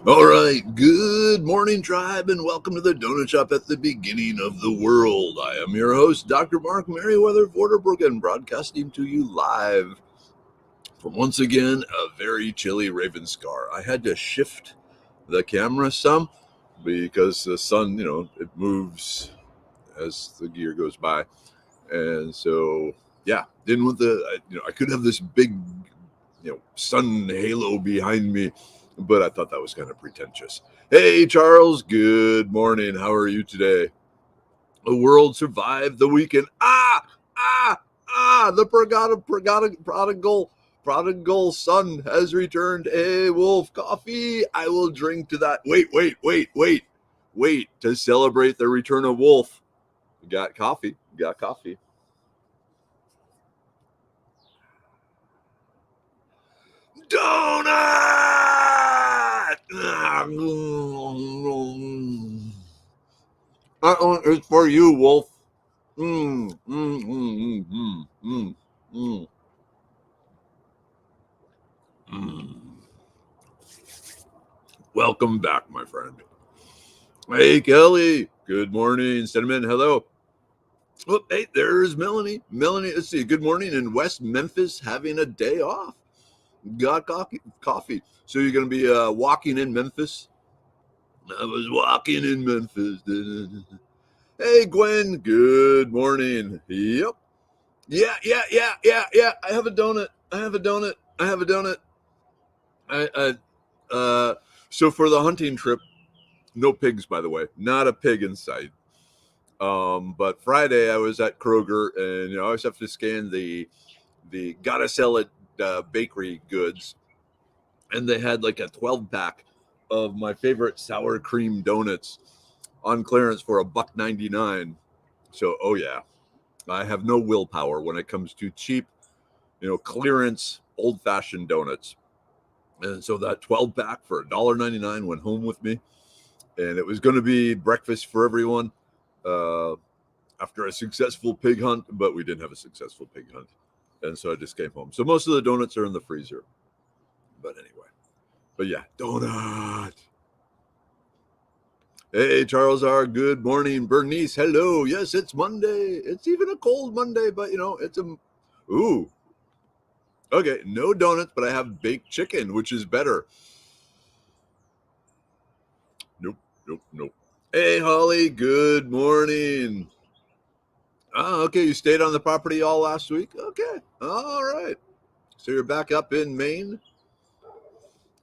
All right, good morning, tribe, and welcome to the Donut Shop at the beginning of the world. I am your host, Dr. Mark Merriweather Vorderbruggen, broadcasting to you live from once again a very chilly Ravenscar. I had to shift the camera some because the sun, it moves as the gear goes by, and so yeah, didn't want I could have this big sun halo behind me, but I thought that was kind of pretentious. Hey, Charles, good morning. How are you today? The world survived the weekend. The prodigal son has returned. Hey, Wolf, coffee. I will drink to that. Wait. To celebrate the return of Wolf, we got coffee. Donut! That one is for you, Wolf. Mm, mm, mm, mm, mm, mm, mm. Welcome back, my friend. Hey, Kelly. Good morning. Cinnamon, hello. Oh, hey, there's Melanie. Melanie, let's see. Good morning in West Memphis, having a day off. Got coffee. So you're going to be walking in Memphis? I was walking in Memphis. Hey, Gwen. Good morning. Yep. Yeah. I have a donut. I so for the hunting trip, no pigs, by the way, not a pig in sight. But Friday I was at Kroger, and I always have to scan the gotta sell it bakery goods, and they had like a 12 pack of my favorite sour cream donuts on clearance for $1.99. So, oh yeah, I have no willpower when it comes to cheap, clearance old fashioned donuts. And so that 12 pack for $1.99 went home with me, and it was going to be breakfast for everyone uh, after a successful pig hunt, but we didn't have a successful pig hunt, and so I just came home. So most of the donuts are in the freezer, but anyway. But yeah, donut. Hey, Charles R. Good morning, Bernice. Hello. Yes, it's Monday. It's even a cold Monday, but it's a ooh. Okay, no donuts, but I have baked chicken, which is better. Nope. Hey, Holly. Good morning. Oh, okay. You stayed on the property all last week? Okay. All right. So you're back up in Maine?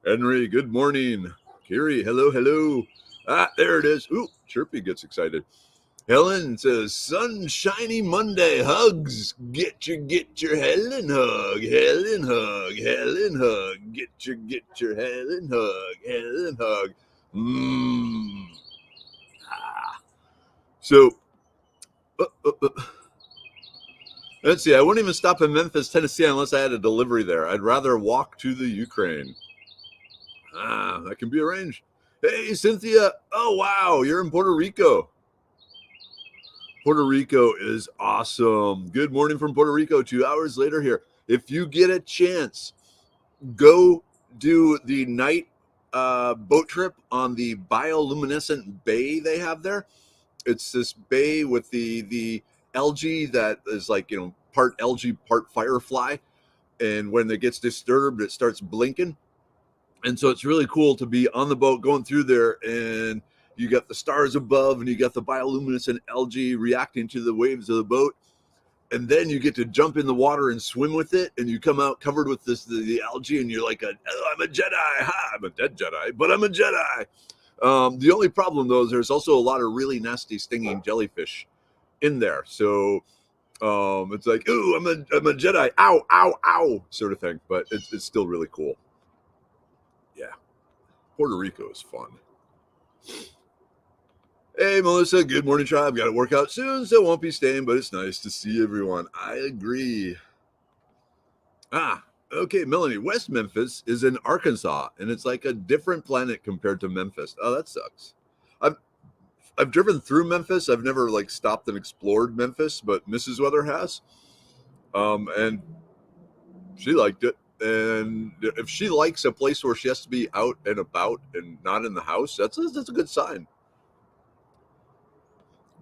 Henry, good morning. Kiri, hello. There it is. Ooh, Chirpy gets excited. Helen says, sunshiny Monday hugs. Get your Helen hug. Helen hug. Get your Helen hug. Mmm. Ah. So, uh, uh, uh, let's see. I wouldn't even stop in Memphis, Tennessee unless I had a delivery there. I'd rather walk to the Ukraine. That can be arranged. Hey, Cynthia. Oh, wow. You're in Puerto Rico. Puerto Rico is awesome. Good morning from Puerto Rico. 2 hours later here. If you get a chance, go do the night boat trip on the bioluminescent bay they have there. It's this bay with the algae that is like, part algae, part firefly. And when it gets disturbed, it starts blinking. And so it's really cool to be on the boat going through there, and you got the stars above and you got the bioluminescent algae reacting to the waves of the boat, and then you get to jump in the water and swim with it, and you come out covered with the algae, and you're like, I'm a Jedi. Ha, I'm a dead Jedi, but I'm a Jedi. The only problem though is there's also a lot of really nasty stinging jellyfish in there, so it's like, ooh, I'm a Jedi, ow sort of thing, but it's still really cool. Yeah, Puerto Rico is fun. Hey, Melissa. Good morning, tribe. Got to work out soon, so won't be staying, but it's nice to see everyone. I agree. Okay, Melanie. West Memphis is in Arkansas, and it's like a different planet compared to Memphis. Oh, that sucks. I've I've driven through Memphis. I've never like stopped and explored Memphis, but Mrs. Weather has. And she liked it. And if she likes a place where she has to be out and about and not in the house, that's a good sign.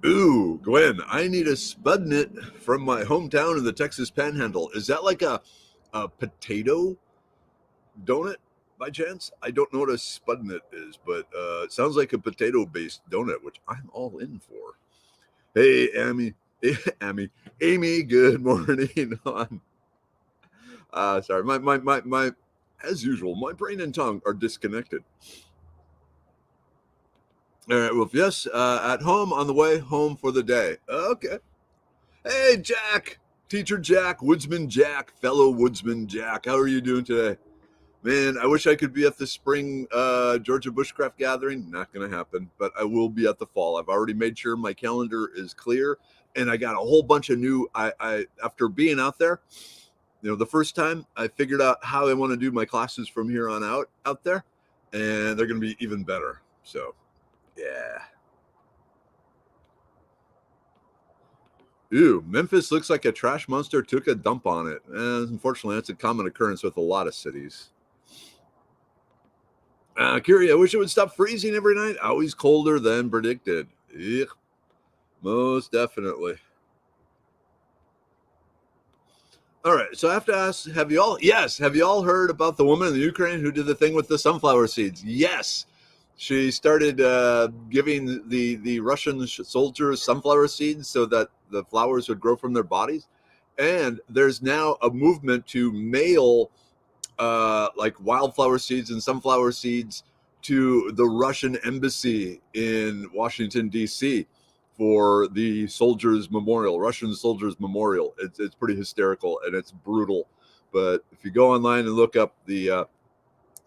Ooh, Gwen, I need a spudnit from my hometown in the Texas Panhandle. Is that like a potato donut by chance? I don't know what a spudnit is, but it sounds like a potato-based donut, which I'm all in for. Hey, Amy, Amy, good morning. On, sorry, my, as usual, my brain and tongue are disconnected. All right, well, yes, at home on the way home for the day. Okay. Hey, Jack, teacher Jack, woodsman Jack, fellow woodsman Jack. How are you doing today? Man, I wish I could be at the spring Georgia Bushcraft Gathering. Not going to happen, but I will be at the fall. I've already made sure my calendar is clear, and I got a whole bunch of new. I after being out there, the first time I figured out how I want to do my classes from here on out there, and they're going to be even better. So, yeah. Ew, Memphis looks like a trash monster took a dump on it. Unfortunately, that's a common occurrence with a lot of cities. Curie, I wish it would stop freezing every night. Always colder than predicted. Ugh, most definitely. All right, so I have to ask, have you all heard about the woman in the Ukraine who did the thing with the sunflower seeds? Yes. She started giving the Russian soldiers sunflower seeds so that the flowers would grow from their bodies. And there's now a movement to mail like wildflower seeds and sunflower seeds to the Russian embassy in Washington, D.C. for the soldiers' memorial, Russian soldiers' memorial. It's pretty hysterical and it's brutal. But if you go online and look up the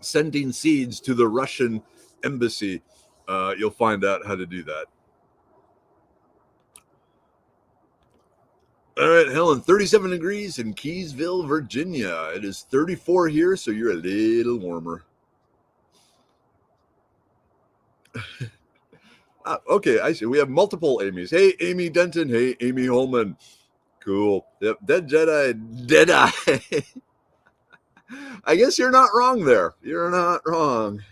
sending seeds to the Russian embassy, you'll find out how to do that. All right, Helen, 37 degrees in Keysville, Virginia. It is 34 here, so you're a little warmer. Okay, I see. We have multiple Amy's. Hey, Amy Denton. Hey, Amy Holman. Cool. Yep, Dead Jedi. Deadeye. I guess you're not wrong there. You're not wrong.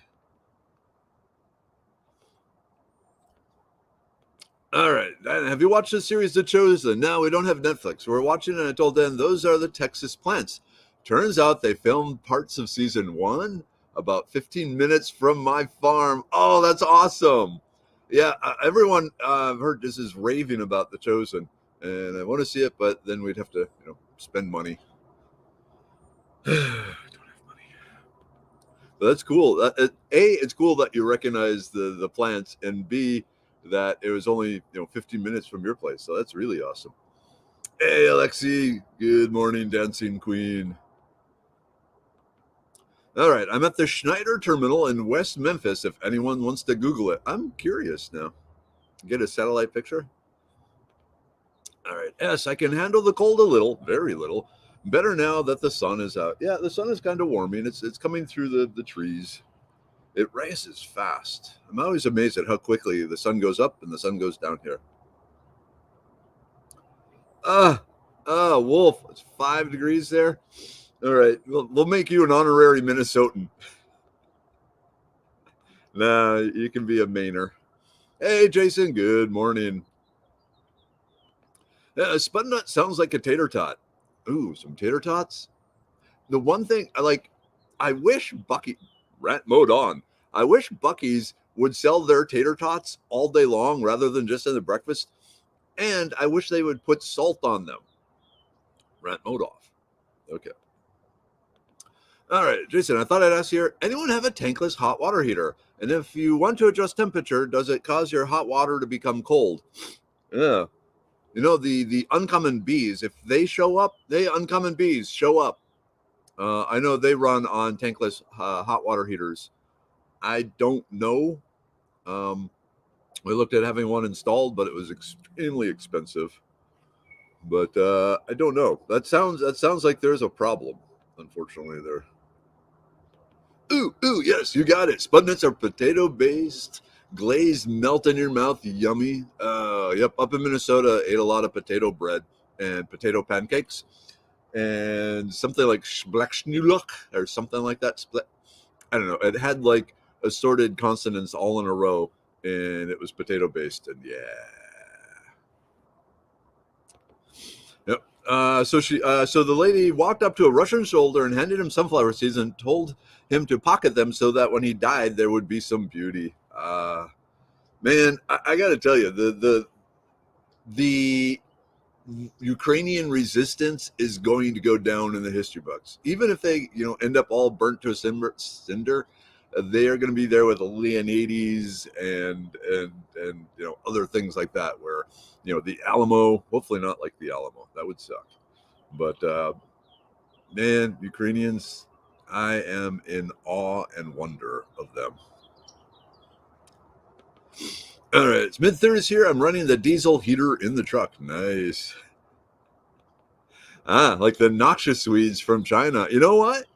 All right. Have you watched the series The Chosen? No, we don't have Netflix. We're watching, and I told them those are the Texas plants. Turns out they filmed parts of season 1 about 15 minutes from my farm. Oh, that's awesome. Yeah, everyone I've heard this is raving about The Chosen, and I want to see it, but then we'd have to, spend money. Don't have money. But that's cool. It's cool that you recognize the plants, and B, that it was only 15 minutes from your place. So that's really awesome. Hey, Alexi. Good morning, dancing queen. All right, I'm at the Schneider Terminal in West Memphis. If anyone wants to Google it, I'm curious now. Get a satellite picture. All right. Yes, I can handle the cold a little, very little. Better now that the sun is out. Yeah, the sun is kind of warming. It's coming through the trees. It rises fast. I'm always amazed at how quickly the sun goes up and the sun goes down here. Wolf, it's 5 degrees there. All right, we'll make you an honorary Minnesotan. Nah, you can be a Mainer. Hey, Jason, good morning. Spud nut sounds like a tater tot. Ooh, some tater tots. The one thing I wish rant mode on. I wish Bucky's would sell their tater tots all day long rather than just in the breakfast. And I wish they would put salt on them. Rant mode off. Okay. All right, Jason, I thought I'd ask here, anyone have a tankless hot water heater? And if you want to adjust temperature, does it cause your hot water to become cold? Yeah. The uncommon bees, if they show up, uncommon bees show up. I know they run on tankless hot water heaters. I don't know. We looked at having one installed, but it was extremely expensive. But I don't know. That sounds like there's a problem, unfortunately, there. Ooh, yes, you got it. Spud nuts are potato-based, glazed, melt in your mouth, yummy. Yep, up in Minnesota, ate a lot of potato bread and potato pancakes. and something like Splachschnuluk or something like that. I don't know. It had like assorted consonants all in a row, and it was potato based. And yeah. Yep. So the lady walked up to a Russian soldier and handed him sunflower seeds and told him to pocket them so that when he died there would be some beauty. Man, I got to tell you, the Ukrainian resistance is going to go down in the history books. Even if they, end up all burnt to a cinder, they are going to be there with the Leonidas and other things like that. Where the Alamo, hopefully not like the Alamo, that would suck. But man, Ukrainians, I am in awe and wonder of them. All right, it's mid-30s here. I'm running the diesel heater in the truck. Nice. Like the noxious Swedes from China. You know what?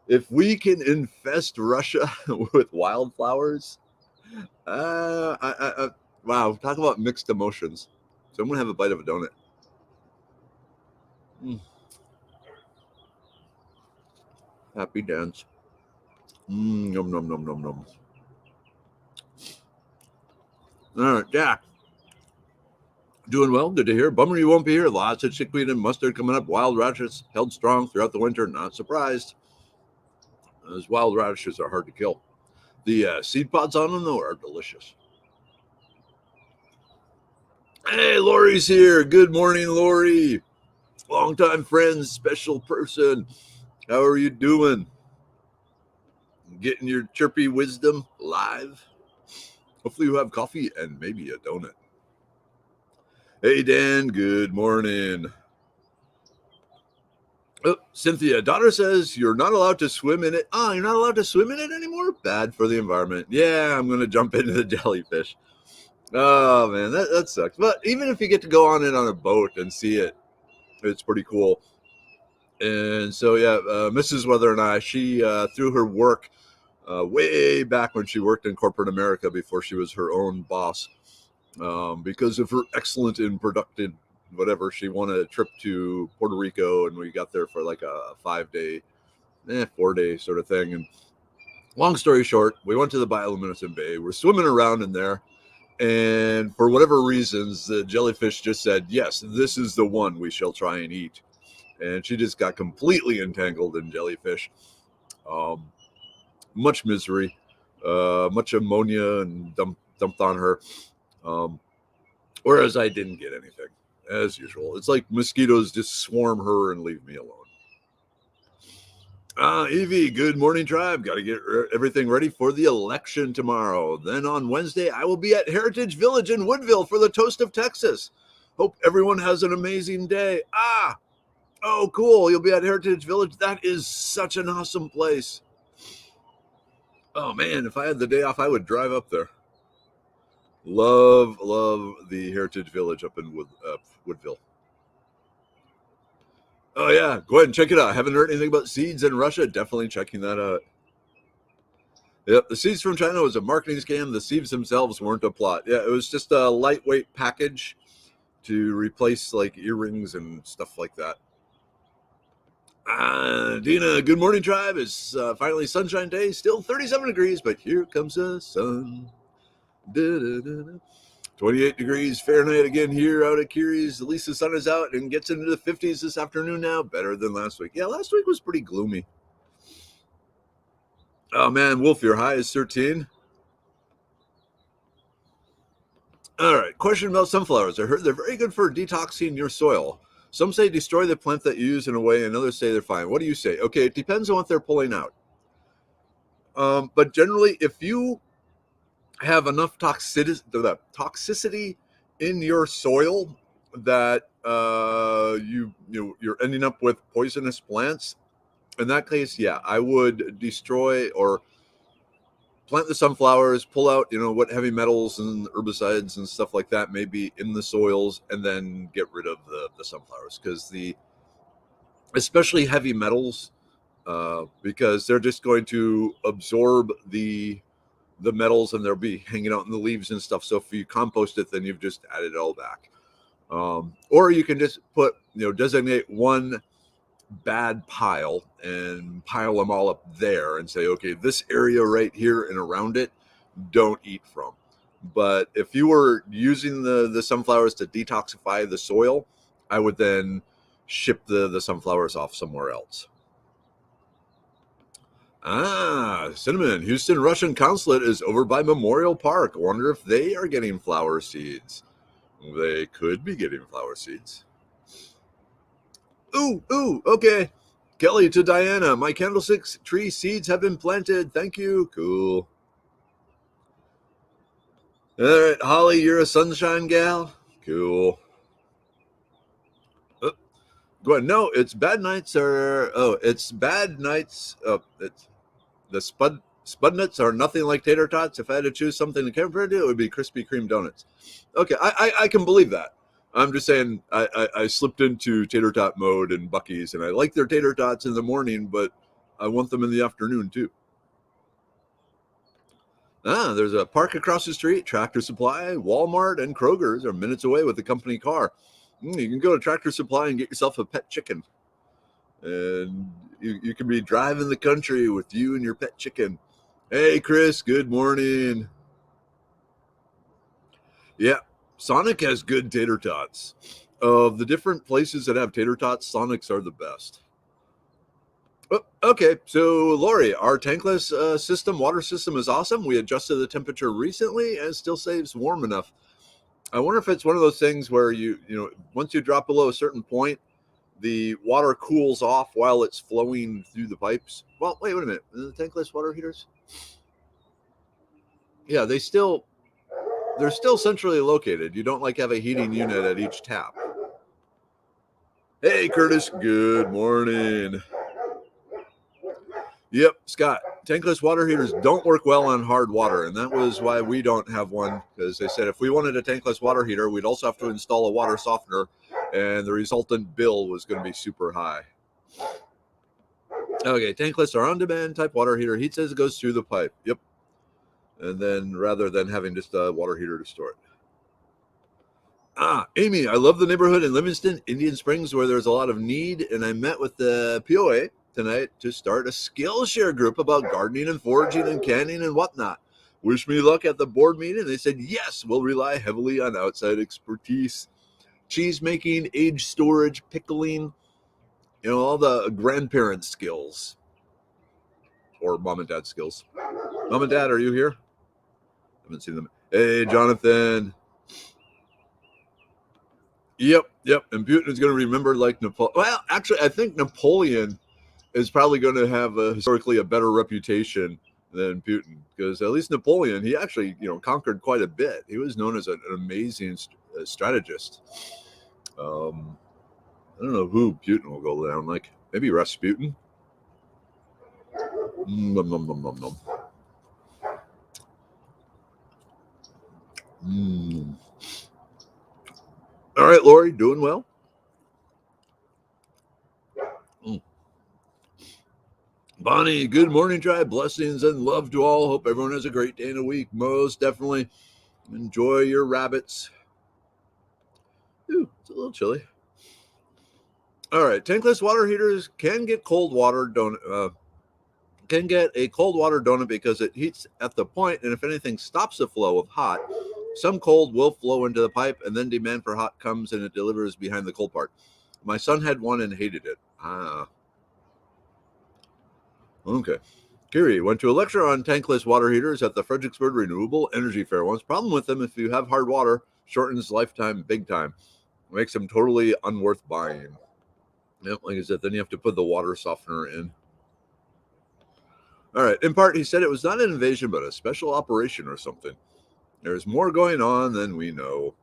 If we can infest Russia with wildflowers, wow, talk about mixed emotions. So I'm going to have a bite of a donut. Happy dance. Nom, nom, nom, nom, nom. All right, Jack. Doing well. Good to hear. Bummer you won't be here. Lots of chickweed and mustard coming up. Wild radishes held strong throughout the winter. Not surprised. Those wild radishes are hard to kill. The seed pods on them, though, are delicious. Hey, Lori's here. Good morning, Lori. Longtime friend, special person. How are you doing? Getting your chirpy wisdom live? Hopefully you have coffee and maybe a donut. Hey, Dan. Good morning. Oh, Cynthia, daughter says you're not allowed to swim in it. Oh, you're not allowed to swim in it anymore? Bad for the environment. Yeah, I'm going to jump into the jellyfish. Oh, man, that sucks. But even if you get to go on it on a boat and see it, it's pretty cool. And so, yeah, Mrs. Weather and I, she, through her work, way back when she worked in corporate America before she was her own boss, because of her excellent and productive whatever, she won a trip to Puerto Rico, and we got there for like a 5-day, 4-day sort of thing. And long story short, we went to the bioluminescent bay. We're swimming around in there, and for whatever reasons, the jellyfish just said, yes, this is the one we shall try and eat. And she just got completely entangled in jellyfish. Much misery, much ammonia and dumped on her. Whereas I didn't get anything, as usual. It's like mosquitoes just swarm her and leave me alone. Evie, good morning, tribe. Got to get everything ready for the election tomorrow. Then on Wednesday, I will be at Heritage Village in Woodville for the Toast of Texas. Hope everyone has an amazing day. Oh, cool. You'll be at Heritage Village. That is such an awesome place. Oh, man, if I had the day off, I would drive up there. Love the Heritage Village up in Woodville. Oh, yeah. Go ahead and check it out. Haven't heard anything about seeds in Russia? Definitely checking that out. Yep, the seeds from China was a marketing scam. The seeds themselves weren't a plot. Yeah, it was just a lightweight package to replace like earrings and stuff like that. Dina, good morning, tribe. It's finally sunshine day. Still 37 degrees, but here comes the sun. 28 degrees Fahrenheit again here out at Kiri's. At least the sun is out and gets into the 50s this afternoon now. Better than last week. Yeah, last week was pretty gloomy. Oh, man, Wolf, your high is 13. All right, question about sunflowers. I heard they're very good for detoxing your soil. Some say destroy the plant that you use in a way, and others say they're fine. What do you say? Okay, it depends on what they're pulling out. But generally, if you have enough toxicity in your soil that you're ending up with poisonous plants, in that case, yeah, I would destroy or plant the sunflowers, pull out, what heavy metals and herbicides and stuff like that may be in the soils, and then get rid of the sunflowers, because especially heavy metals, because they're just going to absorb the metals and they'll be hanging out in the leaves and stuff. So if you compost it, then you've just added it all back. Or you can just designate one bad pile and pile them all up there and say, okay, this area right here and around it, don't eat from. But if you were using the sunflowers to detoxify the soil, I would then ship the sunflowers off somewhere else. Ah, Cinnamon. Houston Russian Consulate is over by Memorial Park. I wonder if they are getting flower seeds. They could be getting flower seeds. Ooh, okay. Kelly to Diana, my candlestick tree seeds have been planted. Thank you. Cool. All right, Holly, you're a sunshine gal. Cool. Go ahead. No, it's bad nights are. Oh, it's bad nights. Oh, it's the spud nuts are nothing like tater tots. If I had to choose something to compare to, it would be Krispy Kreme donuts. Okay, I can believe that. I'm just saying I slipped into tater tot mode in Buc-ee's, and I like their tater tots in the morning, but I want them in the afternoon too. There's a park across the street, Tractor Supply, Walmart, and Kroger's are minutes away with the company car. You can go to Tractor Supply and get yourself a pet chicken. And you can be driving the country with you and your pet chicken. Hey, Chris, good morning. Yeah, Sonic has good tater tots. Of the different places that have tater tots, Sonic's are the best. Oh, okay, so Lori, our tankless water system is awesome. We adjusted the temperature recently and still stays warm enough. I wonder if it's one of those things where once you drop below a certain point, the water cools off while it's flowing through the pipes. Well, wait a minute. The tankless water heaters? Yeah, they're still centrally located. You don't have a heating unit at each tap. Hey, Curtis. Good morning. Yep, Scott. Tankless water heaters don't work well on hard water, and that was why we don't have one, because they said if we wanted a tankless water heater, we'd also have to install a water softener, and the resultant bill was going to be super high. Okay, tankless are on-demand type water heater. Heat says it goes through the pipe. Yep. And then rather than having just a water heater to store it. Amy, I love the neighborhood in Livingston, Indian Springs, where there's a lot of need, and I met with the POA tonight to start a Skillshare group about gardening and foraging and canning and whatnot. Wish me luck at the board meeting. They said, yes, we'll rely heavily on outside expertise. Cheese making, age storage, pickling, all the grandparent skills. Or mom and dad skills. Mom and dad, are you here? I haven't seen them. Hey, Jonathan. Yep. And Putin is going to remember like Napoleon. Well, actually, I think Napoleon is probably going to have historically a better reputation than Putin, because at least Napoleon, he actually conquered quite a bit. He was known as an amazing strategist. I don't know who Putin will go down like. Maybe Rasputin. Nom, nom, nom, nom, nom. All right, Lori, doing well? Bonnie, good morning, tribe. Blessings and love to all. Hope everyone has a great day and a week. Most definitely. Enjoy your rabbits. Ooh, it's a little chilly. All right, tankless water heaters can get cold water donut. Can get a cold water donut because it heats at the point, and if anything stops the flow of hot, some cold will flow into the pipe, and then demand for hot comes and it delivers behind the cold part. My son had one and hated it. Okay. Kiri went to a lecture on tankless water heaters at the Fredericksburg Renewable Energy Fair once. Problem with them, if you have hard water, shortens lifetime big time. Makes them totally unworth buying. Yep, like I said, then you have to put the water softener in. All right. In part, he said it was not an invasion, but a special operation or something. There's more going on than we know.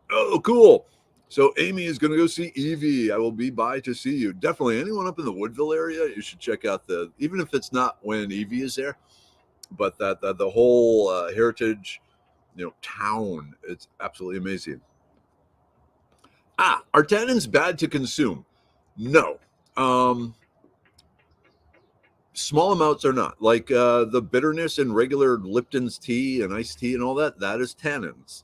Oh, cool. So Amy is going to go see Evie. I will be by to see you. Definitely anyone up in the Woodville area, you should check out even if it's not when Evie is there, but that the whole heritage, town. It's absolutely amazing. Are tannins bad to consume? No. Small amounts are not. Like the bitterness in regular Lipton's tea and iced tea and all that is tannins.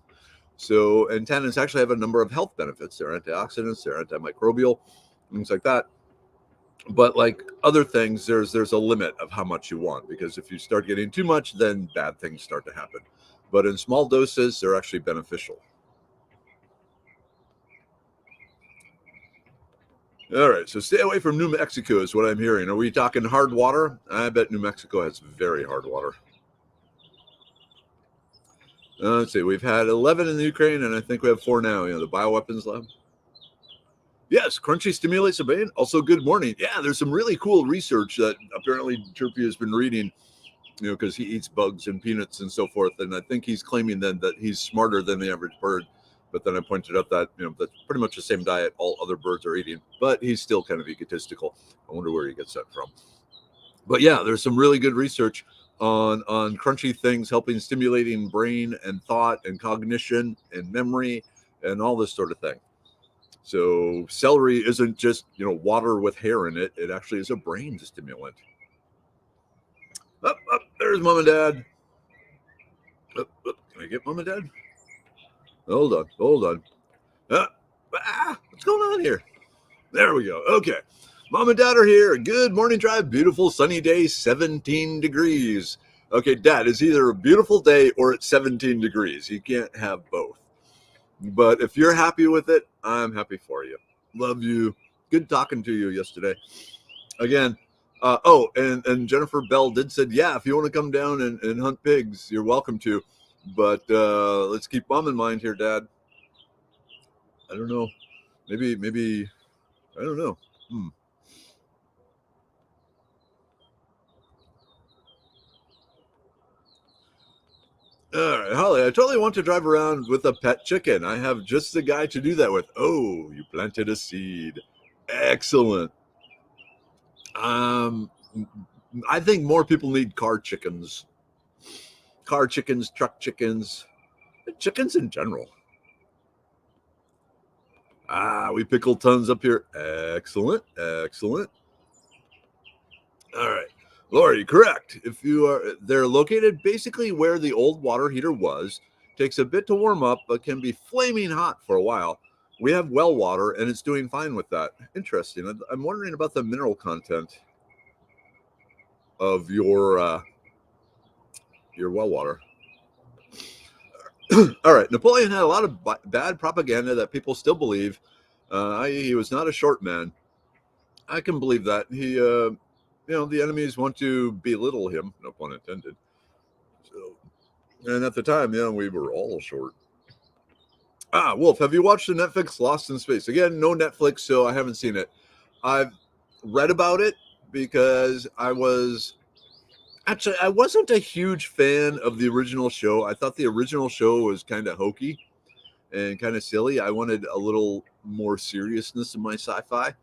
So, and tannins actually have a number of health benefits. They're antioxidants, they're antimicrobial, things like that. But like other things, there's a limit of how much you want, because if you start getting too much, then bad things start to happen. But in small doses, they're actually beneficial. All right, so stay away from New Mexico is what I'm hearing. Are we talking hard water? I bet New Mexico has very hard water. Let's see, we've had 11 in the Ukraine, and I think we have 4 now. The bioweapons lab. Yes, crunchy stimulates the brain. Also, good morning. Yeah, there's some really cool research that apparently Chirpy has been reading, because he eats bugs and peanuts and so forth. And I think he's claiming then that he's smarter than the average bird. But then I pointed out that, that's pretty much the same diet all other birds are eating. But he's still kind of egotistical. I wonder where he gets that from. But yeah, there's some really good research on crunchy things helping stimulating brain and thought and cognition and memory and all this sort of thing. So celery isn't just water with hair in it. It actually is a brain stimulant. Up, there's Mom and Dad. Up. Can I get Mom and Dad? Hold on. What's going on here? There we go. Okay. Mom and Dad are here. Good morning drive. Beautiful sunny day, 17 degrees. Okay, Dad, it's either a beautiful day or it's 17 degrees. You can't have both. But if you're happy with it, I'm happy for you. Love you. Good talking to you yesterday. Again, and Jennifer Bell did said, yeah, if you want to come down and hunt pigs, you're welcome to. But let's keep Mom in mind here, Dad. I don't know. Maybe, I don't know. All right, Holly, I totally want to drive around with a pet chicken. I have just the guy to do that with. Oh, you planted a seed. Excellent. I think more people need car chickens. Car chickens, truck chickens, chickens in general. We pickle tons up here. Excellent. All right. Lori, correct. If you are, they're located basically where the old water heater was. Takes a bit to warm up, but can be flaming hot for a while. We have well water, and it's doing fine with that. Interesting. I'm wondering about the mineral content of your well water. All right. Napoleon had a lot of bad propaganda that people still believe. I.e., he was not a short man. I can believe that. He, the enemies want to belittle him, no pun intended. So, and at the time, we were all short. Wolf, have you watched the Netflix Lost in Space? Again, no Netflix, so I haven't seen it. I've read about it because I wasn't a huge fan of the original show. I thought the original show was kind of hokey and kind of silly. I wanted a little more seriousness in my sci-fi.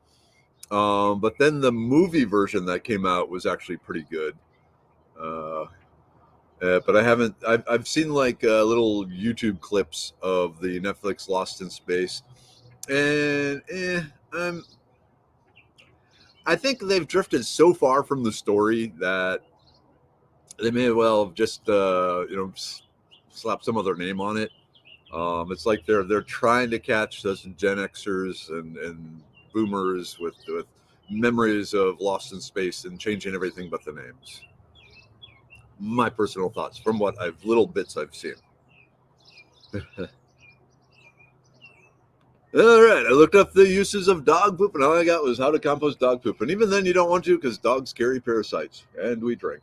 But then the movie version that came out was actually pretty good. But I haven't. I've seen like little YouTube clips of the Netflix Lost in Space, and I think they've drifted so far from the story that they may well have just slap some other name on it. It's like they're trying to catch those Gen Xers and boomers with memories of Lost in Space and changing everything but the names. My personal thoughts from what little bits I've seen. All right, I looked up the uses of dog poop, and all I got was how to compost dog poop. And even then, you don't want to because dogs carry parasites, and we drink.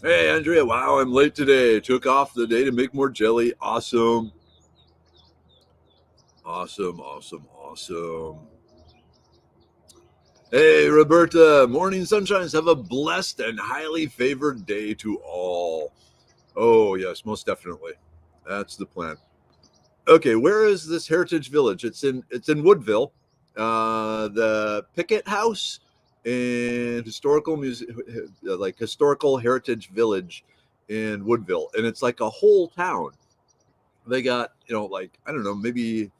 Hey, Andrea, wow, I'm late today. Took off the day to make more jelly. Awesome. Hey, Roberta, morning sunshines. Have a blessed and highly favored day to all. Oh, yes, most definitely. That's the plan. Okay, where is this heritage village? It's in Woodville. The Pickett House and historical heritage village in Woodville, and it's like a whole town. They got I don't know, maybe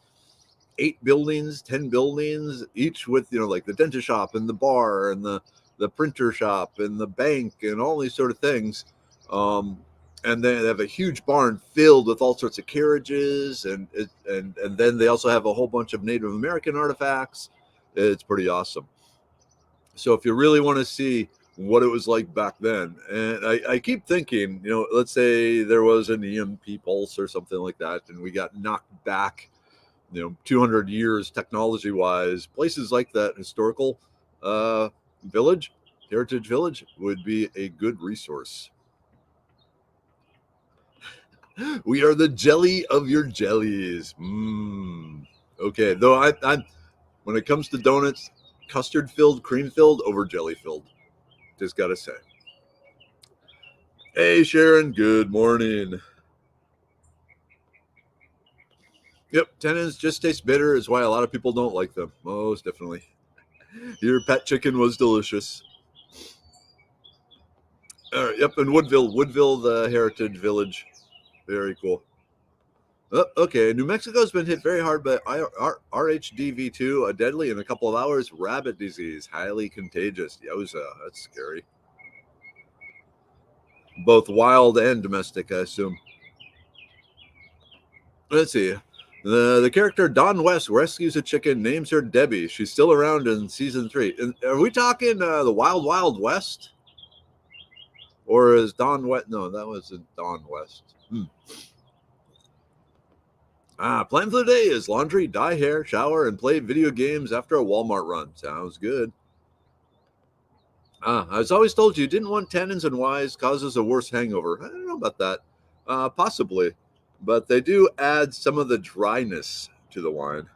8 buildings, 10 buildings, each with like the dentist shop and the bar and the printer shop and the bank and all these sort of things. And then they have a huge barn filled with all sorts of carriages, and then they also have a whole bunch of Native American artifacts. It's pretty awesome. So if you really want to see what it was like back then, and I keep thinking, let's say there was an EMP pulse or something like that, and we got knocked back, 200 years technology wise, places like that historical village, heritage village, would be a good resource. We are the jelly of your jellies. Okay, though I when it comes to donuts, custard filled, cream filled over jelly filled. Just gotta say. Hey Sharon, good morning. Yep, tendons just taste bitter, is why a lot of people don't like them. Most definitely. Your pet chicken was delicious. All right, yep, and Woodville, the heritage village. Very cool. Oh, okay, New Mexico's been hit very hard by RHDV2, a deadly in a couple of hours rabbit disease, highly contagious. Yowza, that's scary. Both wild and domestic, I assume. Let's see. The character Dawn West rescues a chicken, names her Debbie. She's still around in season 3. And are we talking the Wild Wild West? Or is Dawn West? No, that wasn't Dawn West. Plan for the day is laundry, dye hair, shower, and play video games after a Walmart run. Sounds good. I was always told you didn't want tannins and Y's causes a worse hangover. I don't know about that. Possibly. But they do add some of the dryness to the wine.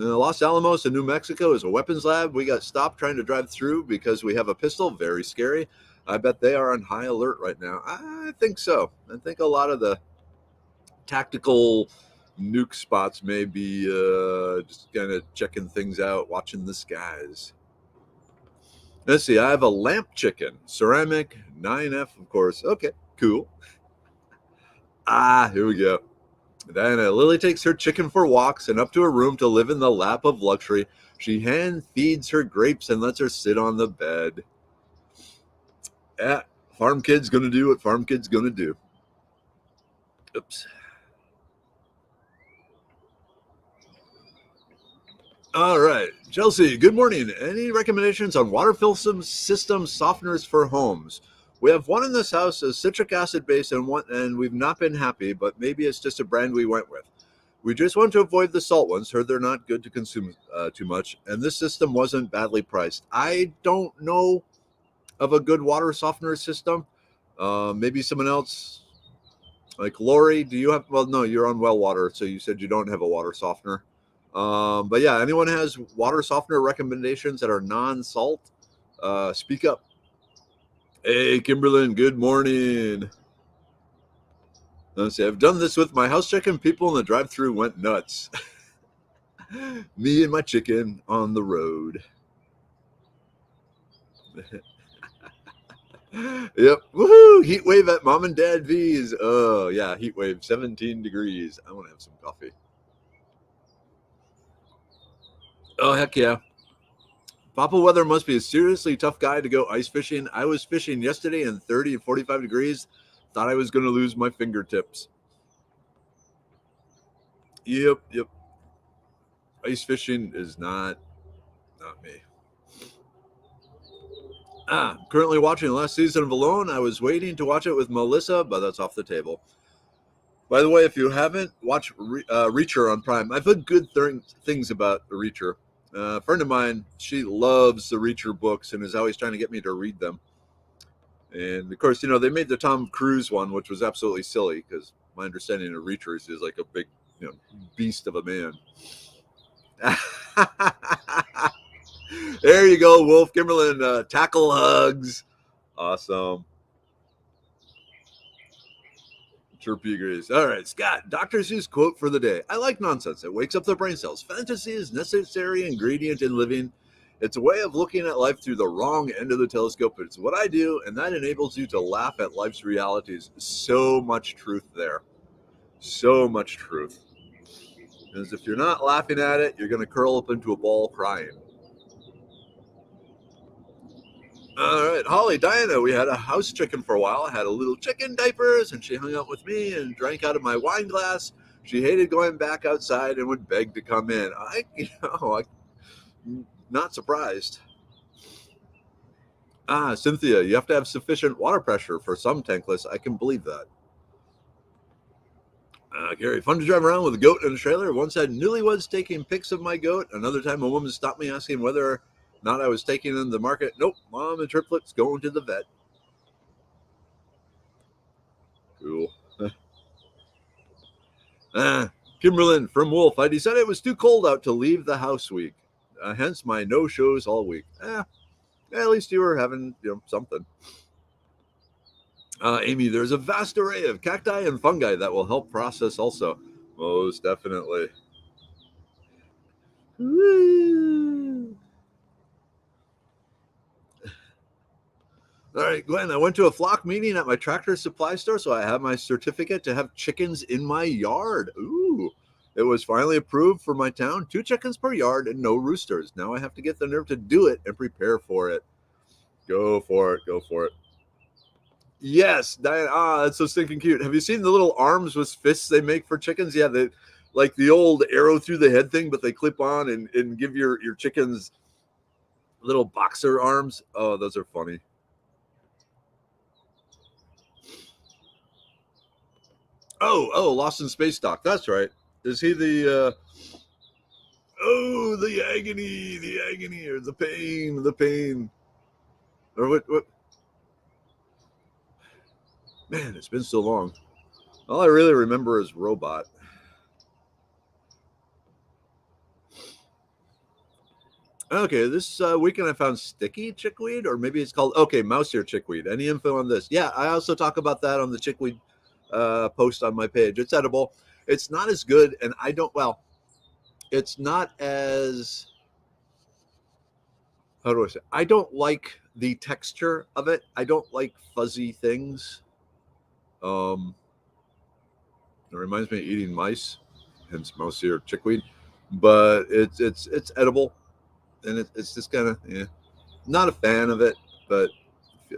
Los Alamos in New Mexico is a weapons lab. We got stopped trying to drive through because we have a pistol. Very scary. I bet they are on high alert right now. I think so. I think a lot of the tactical nuke spots may be just kind of checking things out, watching the skies. Let's see. I have a lamp chicken, ceramic, 9F, of course. Okay, cool. Here we go. Diana, Lily takes her chicken for walks and up to her room to live in the lap of luxury. She hand feeds her grapes and lets her sit on the bed. Yeah, farm kid's gonna do what farm kid's gonna do. Oops. All right, Chelsea, good morning. Any recommendations on water filter system softeners for homes? We have one in this house, a citric acid base, and we've not been happy, but maybe it's just a brand we went with. We just want to avoid the salt ones. Heard they're not good to consume too much, and this system wasn't badly priced. I don't know of a good water softener system. Maybe someone else, like Lori. Do you have? Well, no, you're on well water, so you said you don't have a water softener. But yeah, anyone has water softener recommendations that are non-salt? Speak up. Hey, Kimberlyn, good morning. Let's see. I've done this with my house chicken. People in the drive-thru went nuts. Me and my chicken on the road. Yep. Woohoo! Heat wave at Mom and Dad V's. Oh, yeah. Heat wave, 17 degrees. I want to have some coffee. Oh, heck yeah. Papa Weather must be a seriously tough guy to go ice fishing. I was fishing yesterday in 30 and 45 degrees. Thought I was going to lose my fingertips. Yep. Ice fishing is not me. Currently watching the last season of Alone. I was waiting to watch it with Melissa, but that's off the table. By the way, if you haven't, watch Reacher on Prime. I've heard good things about Reacher. A friend of mine, she loves the Reacher books and is always trying to get me to read them. And of course, they made the Tom Cruise one, which was absolutely silly because my understanding of Reacher is like a big, beast of a man. There you go, Wolf Kimberlin. Tackle hugs. Awesome. Chirpy agrees. All right, Scott. Dr. Seuss quote for the day. I like nonsense. It wakes up the brain cells. Fantasy is necessary ingredient in living. It's a way of looking at life through the wrong end of the telescope. It's what I do, and that enables you to laugh at life's realities. So much truth there. So much truth. Because if you're not laughing at it, you're going to curl up into a ball crying. All right, Holly, Diana, we had a house chicken for a while. I had a little chicken diapers, and she hung out with me and drank out of my wine glass. She hated going back outside and would beg to come in. I'm not surprised. Ah, Cynthia, you have to have sufficient water pressure for some tankless. I can believe that. Gary, fun to drive around with a goat in a trailer. Once had newlyweds taking pics of my goat. Another time, a woman stopped me asking whether or not I was taking them to the market. Nope, mom and triplets going to the vet. Cool. Ah, Kimberlyn from Wolf. I decided it was too cold out to leave the house week. Hence my no shows all week. At least you were having something. Amy, there's a vast array of cacti and fungi that will help process also. Most definitely. Woo. All right, Glenn, I went to a flock meeting at my tractor supply store, so I have my certificate to have chickens in my yard. Ooh. It was finally approved for my town. 2 chickens per yard and no roosters. Now I have to get the nerve to do it and prepare for it. Go for it. Go for it. Yes, Diane. Ah, that's so stinking cute. Have you seen the little arms with fists they make for chickens? Yeah, the like the old arrow through the head thing, but they clip on and give your chickens little boxer arms. Oh, those are funny. Oh, Lost in Space Doc. That's right. Is he the the agony, or the pain, or what? Man, it's been so long. All I really remember is Robot. Okay, this weekend I found sticky chickweed, or maybe it's called mouse ear chickweed. Any info on this? Yeah, I also talk about that on the chickweed post on my page. It's edible. It's not as good, and I don't. Well, it's not as. How do I say? I don't like the texture of it. I don't like fuzzy things. Um, it reminds me of eating mice, hence mouse ear chickweed. But it's edible, and it's just kind of not a fan of it. But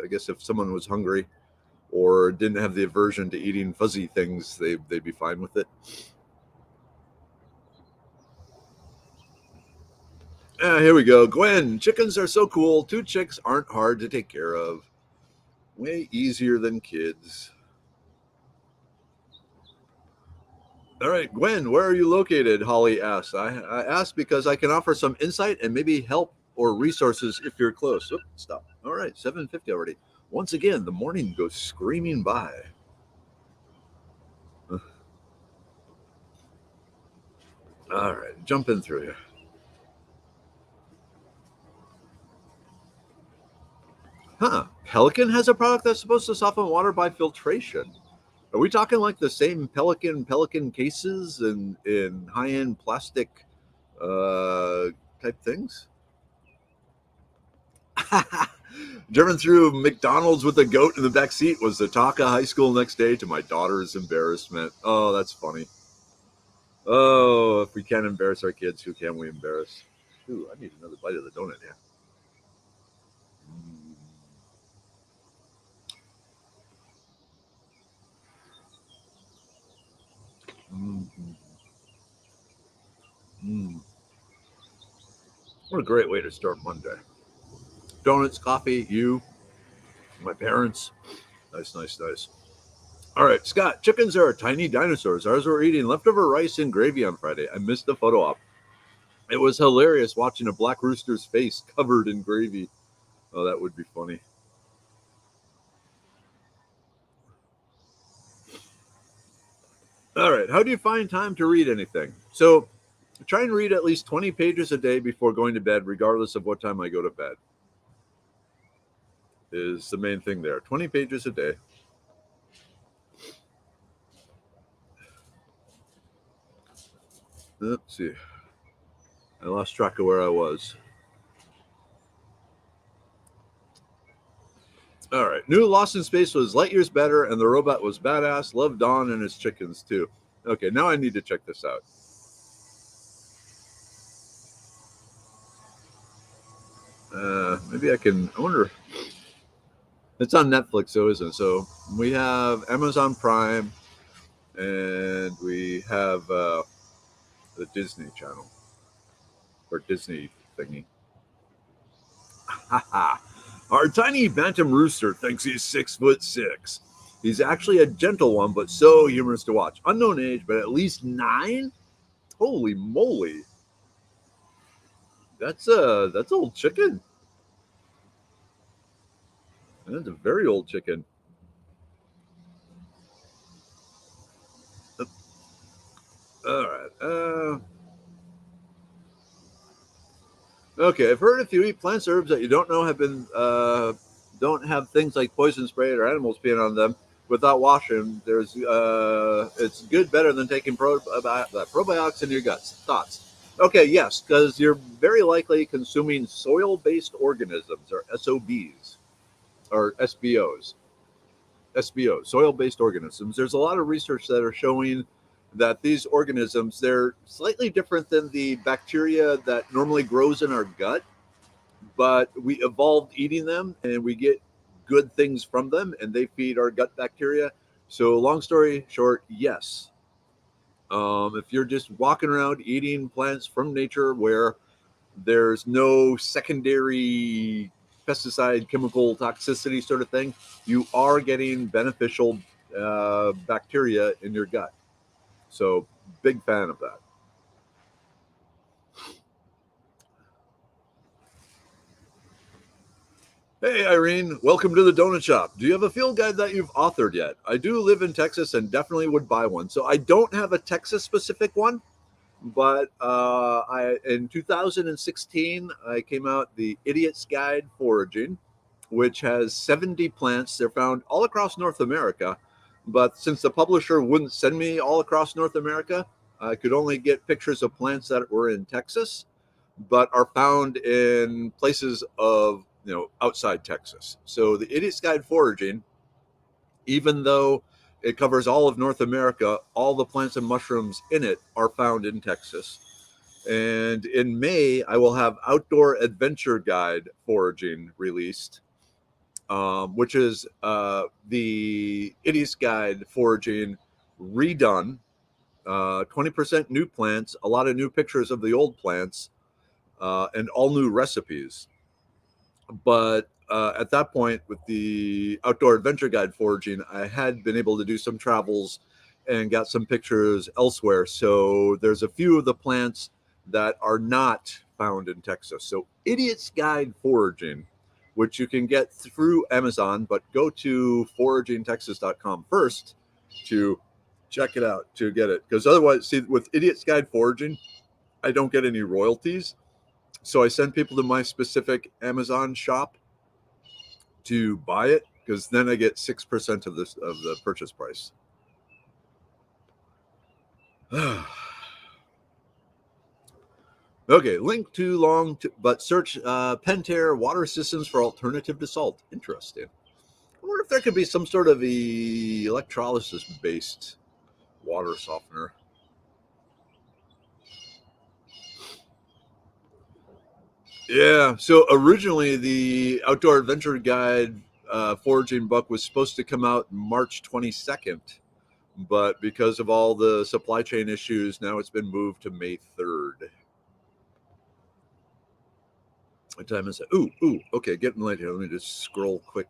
I guess if someone was hungry or didn't have the aversion to eating fuzzy things, they'd be fine with it. Here we go. Gwen, chickens are so cool. 2 chicks aren't hard to take care of. Way easier than kids. All right, Gwen, where are you located? Holly asks. I asked because I can offer some insight and maybe help or resources if you're close. Oop, stop. All right, 7:50 already. Once again, the morning goes screaming by. All right, jumping through here. Huh. Pelican has a product that's supposed to soften water by filtration. Are we talking like the same Pelican cases and in high end plastic type things? Driven through McDonald's with a goat in the back seat was the talk of high school next day to my daughter's embarrassment. Oh, that's funny. Oh, if we can't embarrass our kids, who can we embarrass? Ooh, I need another bite of the donut here. Mm, mm, mm. What a great way to start Monday. Donuts, coffee, you, my parents. Nice, nice, nice. All right, Scott, chickens are tiny dinosaurs. Ours were eating leftover rice and gravy on Friday. I missed the photo op. It was hilarious watching a black rooster's face covered in gravy. Oh, that would be funny. All right, how do you find time to read anything? So, try and read at least 20 pages a day before going to bed, regardless of what time I go to bed, is the main thing there. 20 pages a day. Let's see. I lost track of where I was. All right. New Lost in Space was light years better, and the robot was badass. Loved Don and his chickens, too. Okay, now I need to check this out. Maybe I can. I wonder. It's on Netflix, so isn't it? So we have Amazon Prime, and we have the Disney Channel or Disney thingy. Our tiny bantam rooster thinks he's 6'6". He's actually a gentle one, but so humorous to watch. Unknown age, but at least 9. Holy moly! That's old chicken. That's a very old chicken. All right. Okay, I've heard if you eat plants or herbs that you don't know have been don't have things like poison sprayed or animals peeing on them without washing. There's it's good, better than taking probiotics in your guts. Thoughts? Okay, yes, because you're very likely consuming soil-based organisms or SOBs or SBOs. SBO, soil-based organisms. There's a lot of research that are showing that these organisms they're slightly different than the bacteria that normally grows in our gut, but we evolved eating them and we get good things from them and they feed our gut bacteria. So long story short, yes. If you're just walking around eating plants from nature where there's no secondary pesticide chemical toxicity sort of thing, you are getting beneficial bacteria in your gut. So big fan of that. Hey Irene, welcome to the donut shop. Do you have a field guide that you've authored yet? I do live in Texas and definitely would buy one. So I don't have a Texas specific one, but I in 2016 I came out the Idiot's Guide Foraging, which has 70 plants. They're found all across North America, but since the publisher wouldn't send me all across North America, I could only get pictures of plants that were in Texas, but are found in places of outside Texas. So the Idiot's Guide Foraging, even though it covers all of North America, all the plants and mushrooms in it are found in Texas. And in May, I will have Outdoor Adventure Guide Foraging released, which is the Idiot's Guide Foraging redone. 20% new plants, a lot of new pictures of the old plants, and all new recipes. But at that point, with the Outdoor Adventure Guide Foraging, I had been able to do some travels and got some pictures elsewhere. So there's a few of the plants that are not found in Texas. So Idiot's Guide Foraging, which you can get through Amazon, but go to foragingtexas.com first to check it out to get it. Because otherwise, see, with Idiot's Guide Foraging, I don't get any royalties. So I send people to my specific Amazon shop to buy it because then I get 6% of the purchase price. Okay, link too long, but search Pentair water systems for alternative to salt. Interesting. I wonder if there could be some sort of electrolysis based water softener. Yeah. So originally, the Outdoor Adventure Guide foraging book was supposed to come out March 22nd, but because of all the supply chain issues, now it's been moved to May 3rd. What time is it? Ooh. Okay, getting late here. Let me just scroll quick.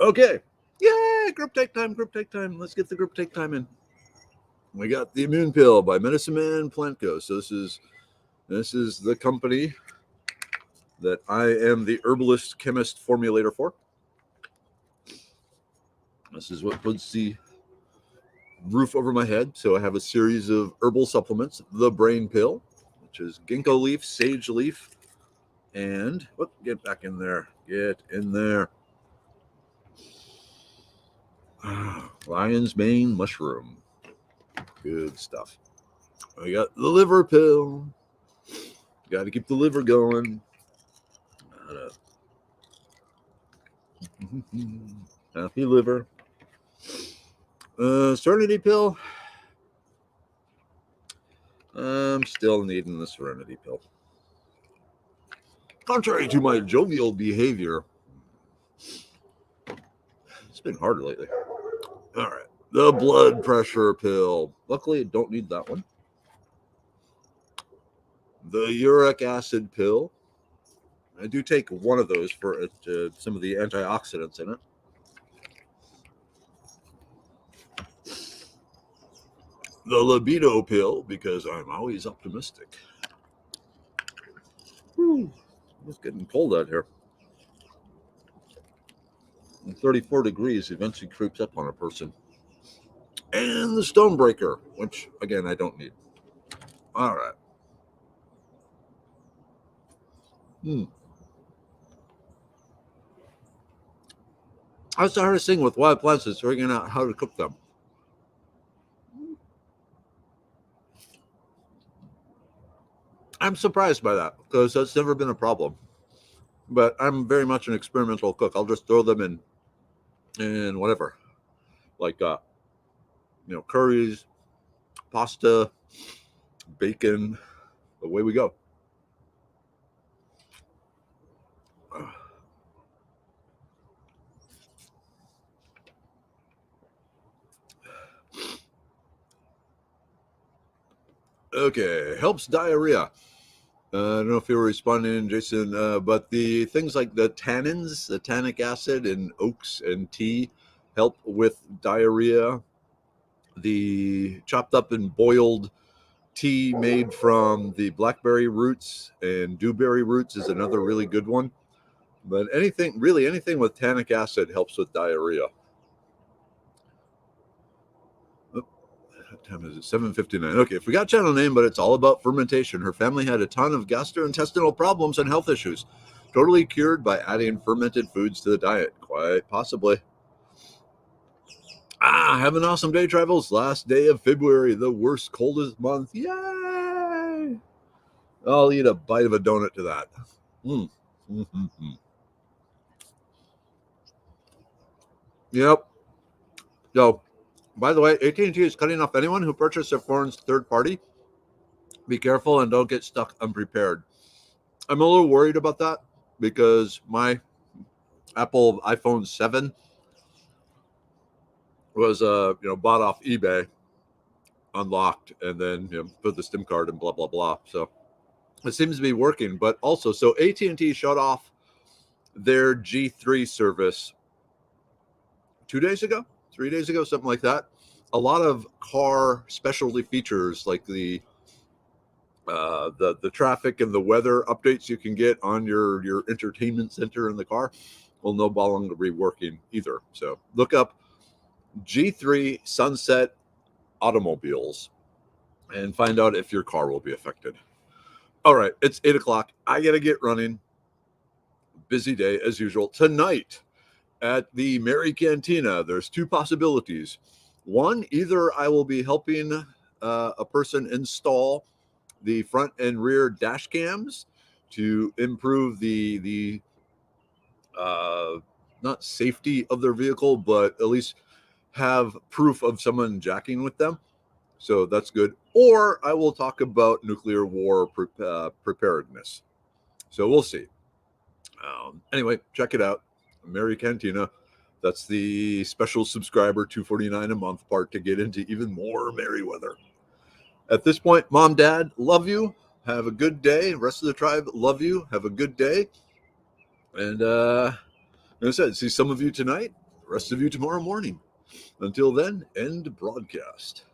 Okay. Yeah, group take time. Group take time. Let's get the group take time in. We got the Immune Pill by Medicine Man Plantco. So this is the company that I am the herbalist chemist formulator for. This is what puts the roof over my head. So I have a series of herbal supplements. The Brain Pill, which is ginkgo leaf, sage leaf, and get back in there. Get in there. Lion's mane mushroom. Good stuff. I got the liver pill. Got to keep the liver going. Happy liver. Serenity pill. I'm still needing the Serenity pill. Contrary to my jovial behavior, it's been hard lately. All right. The blood pressure pill. Luckily, I don't need that one. The uric acid pill. I do take one of those for some of the antioxidants in it. The libido pill, because I'm always optimistic. It's getting cold out here. And 34 degrees eventually creeps up on a person. And the stonebreaker, which, again, I don't need. All right. That's the hardest thing with wild plants is figuring out how to cook them. I'm surprised by that because that's never been a problem. But I'm very much an experimental cook. I'll just throw them in whatever, like curries, pasta, bacon. Away we go. Okay, helps diarrhea. I don't know if you were responding, Jason, but the things like the tannins, the tannic acid in oats and tea help with diarrhea. The chopped up and boiled tea made from the blackberry roots and dewberry roots is another really good one. But anything with tannic acid helps with diarrhea. What time is it? 7:59. Okay, if we got channel name, but it's all about fermentation. Her family had a ton of gastrointestinal problems and health issues. Totally cured by adding fermented foods to the diet. Quite possibly. Have an awesome day, Travels. Last day of February, the worst, coldest month. Yay! I'll eat a bite of a donut to that. Yep. So, by the way, AT&T is cutting off anyone who purchased their phones third party. Be careful and don't get stuck unprepared. I'm a little worried about that because my Apple iPhone 7 was bought off eBay, unlocked, and then put the SIM card and blah blah blah. So it seems to be working, but also so AT&T shut off their G3 service 2 days ago, 3 days ago, something like that. A lot of car specialty features like the traffic and the weather updates you can get on your entertainment center in the car will no longer be working either. So look up G3 Sunset Automobiles and find out if your car will be affected. All right, it's 8 o'clock. I gotta get running. Busy day as usual. Tonight at the Mary Cantina, there's two possibilities. One, either I will be helping a person install the front and rear dash cams to improve the not safety of their vehicle, but at least have proof of someone jacking with them. So that's good. Or I will talk about nuclear war preparedness. So we'll see. Anyway, check it out. Mary Cantina. That's the special subscriber $249 a month part to get into even more Merryweather. At this point, Mom, Dad, love you. Have a good day. Rest of the tribe, love you. Have a good day. And like I said, see some of you tonight, rest of you tomorrow morning. Until then, end broadcast.